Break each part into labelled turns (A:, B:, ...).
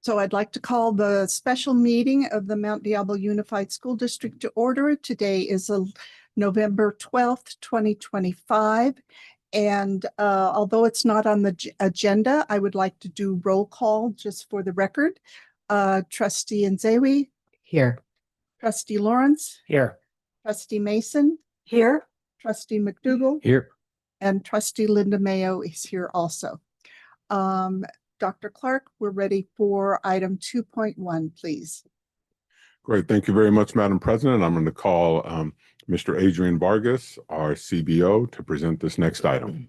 A: So I'd like to call the special meeting of the Mount Diablo Unified School District to order. Today is November 12th, 2025. And although it's not on the agenda, I would like to do roll call just for the record. Trustee Nzewi.
B: Here.
A: Trustee Lawrence.
B: Here.
A: Trustee Mason.
C: Here.
A: Trustee McDougall.
B: Here.
A: And Trustee Linda Mayo is here also. Dr. Clark, we're ready for item 2.1, please.
D: Great. Thank you very much, Madam President. I'm going to call Mr. Adrian Vargas, our CBO, to present this next item.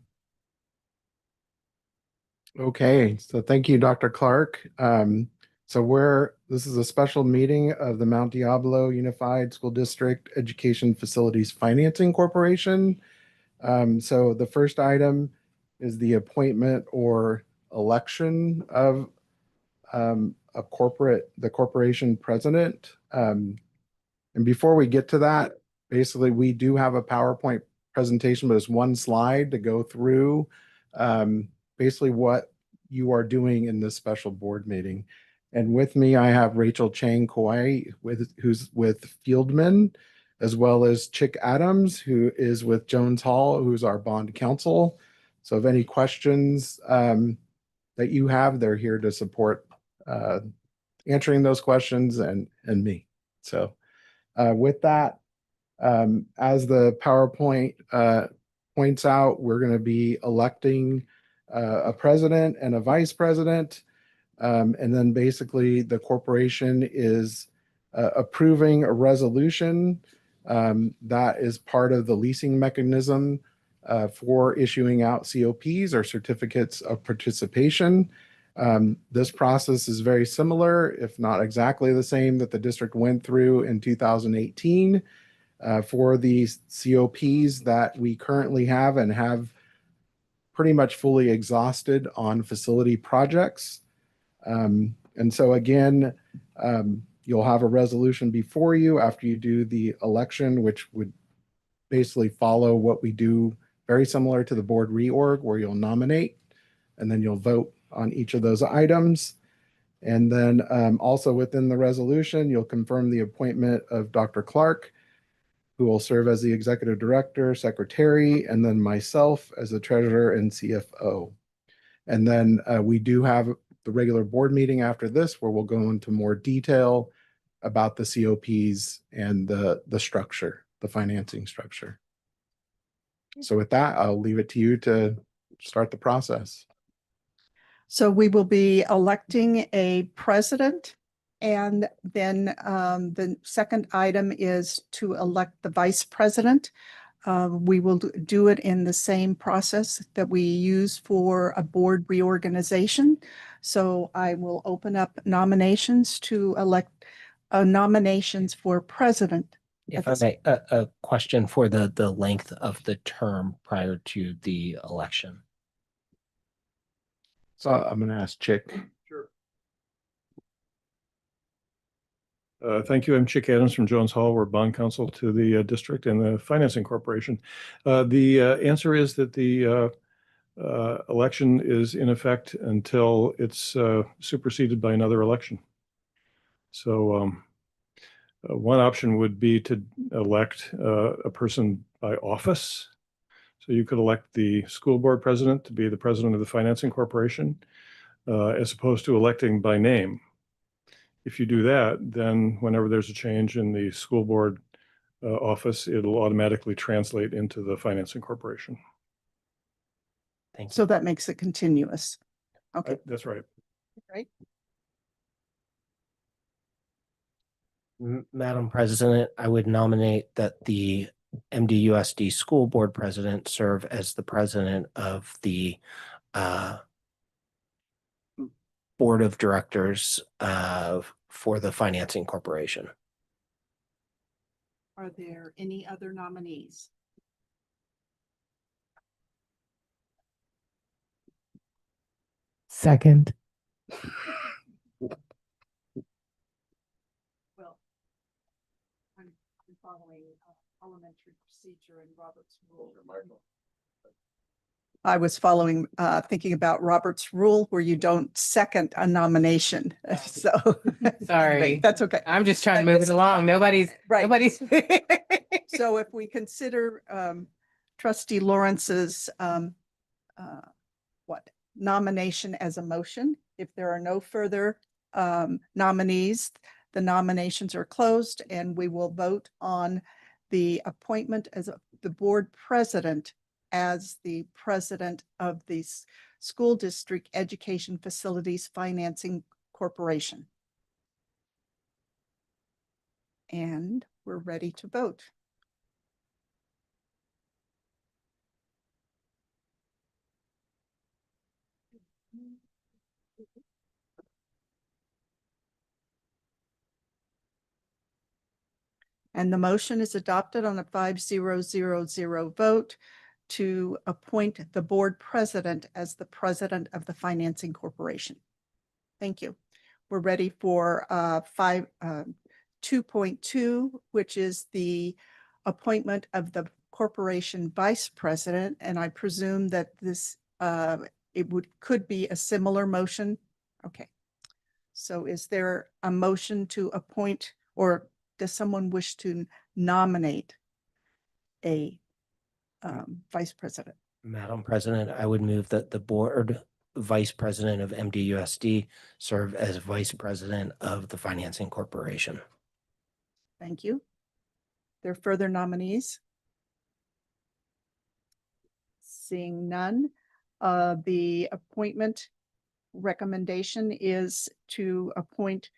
B: Okay, so thank you, Dr. Clark. This is a special meeting of the Mount Diablo Unified School District Education Facilities Financing Corporation. So the first item is the appointment or election of the corporation president. And before we get to that, basically we do have a PowerPoint presentation, but it's one slide to go through basically what you are doing in this special board meeting. And with me, I have Rachel Chang Koi, who's with Fieldman, as well as Chick Adams, who is with Jones Hall, who's our bond counsel. So if any questions that you have, they're here to support answering those questions and me. So with that, as the PowerPoint points out, we're going to be electing a president and a vice president. And then basically the corporation is approving a resolution that is part of the leasing mechanism for issuing out COPs or certificates of participation. This process is very similar, if not exactly the same, that the district went through in 2018 for these COPs that we currently have and have pretty much fully exhausted on facility projects. And so again, you'll have a resolution before you after you do the election, which would basically follow what we do, very similar to the board reorg, where you'll nominate and then you'll vote on each of those items. And then also within the resolution, you'll confirm the appointment of Dr. Clark, who will serve as the executive director, secretary, and then myself as the treasurer and CFO. And then we do have the regular board meeting after this, where we'll go into more detail about the COPs and the structure, the financing structure. So with that, I'll leave it to you to start the process.
A: So we will be electing a president, and then the second item is to elect the vice president. We will do it in the same process that we use for a board reorganization. So I will open up nominations to elect nominations for president.
E: If I may, a question for the length of the term prior to the election.
B: So I'm going to ask Chick.
F: Sure. Thank you. I'm Chick Adams from Jones Hall. We're bond counsel to the district and the financing corporation. The answer is that the election is in effect until it's superseded by another election. So one option would be to elect a person by office. So you could elect the school board president to be the president of the financing corporation, as opposed to electing by name. If you do that, then whenever there's a change in the school board office, it'll automatically translate into the financing corporation.
E: Thank you.
A: So that makes it continuous. Okay.
F: That's right.
A: Right.
E: Madam President, I would nominate that the MDUSD school board president serve as the president of the board of directors for the financing corporation.
A: Are there any other nominees?
B: Second.
A: Well, I'm following parliamentary procedure and Robert's rule. I was following, thinking about Robert's rule where you don't second a nomination. So.
C: Sorry.
A: That's okay.
C: I'm just trying to move it along. Nobody's.
A: Right.
C: Nobody's.
A: So if we consider trustee Lawrence's nomination as a motion, if there are no further nominees, the nominations are closed and we will vote on the appointment as the board president as the president of the School District Education Facilities Financing Corporation. And we're ready to vote. And the motion is adopted on a 5-0-0-0 vote to appoint the board president as the president of the Financing Corporation. Thank you. We're ready for 2.2, which is the appointment of the corporation vice president. And I presume that this could be a similar motion. Okay. So is there a motion to appoint, or does someone wish to nominate a vice president?
E: Madam President, I would move that the board vice president of MDUSD serve as vice president of the Financing Corporation.
A: Thank you. There are further nominees? Seeing none, the appointment recommendation is to appoint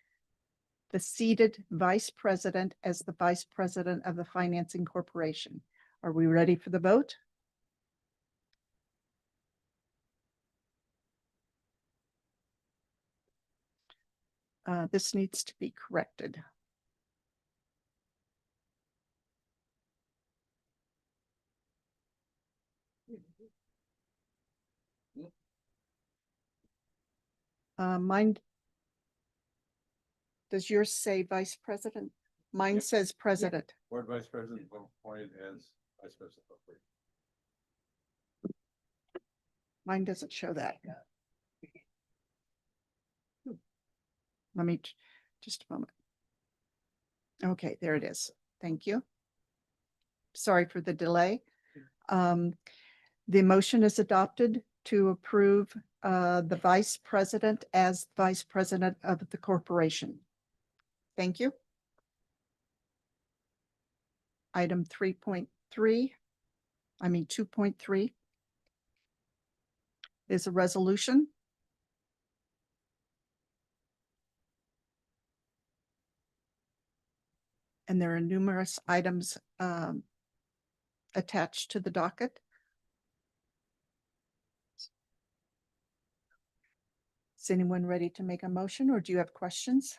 A: the seated vice president as the vice president of the Financing Corporation. Are we ready for the vote? This needs to be corrected. Mine. Does yours say vice president? Mine
F: Yep.
A: says president.
F: Board vice president appointed as vice president.
A: Mine doesn't show that. Let me just a moment. Okay, there it is. Thank you. Sorry for the delay. The motion is adopted to approve the vice president as vice president of the corporation. Thank you. Item 3.3, 2.3 is a resolution. And there are numerous items attached to the docket. Is anyone ready to make a motion, or do you have questions?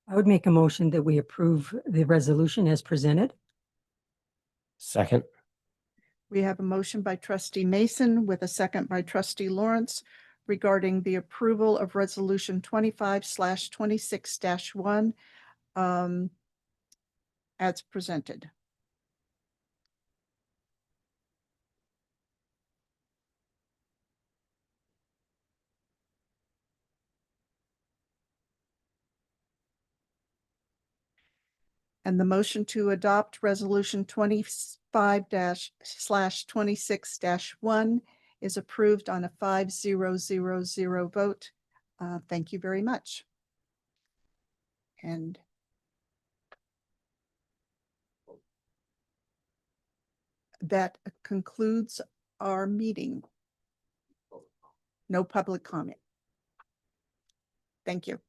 G: I would make a motion that we approve the resolution as presented.
E: Second.
A: We have a motion by trustee Mason with a second by trustee Lawrence regarding the approval of resolution 25/26-1 as presented. And the motion to adopt resolution 25//26-1 is approved on a 5-0-0-0 vote. Thank you very much. And that concludes our meeting. No public comment. Thank you.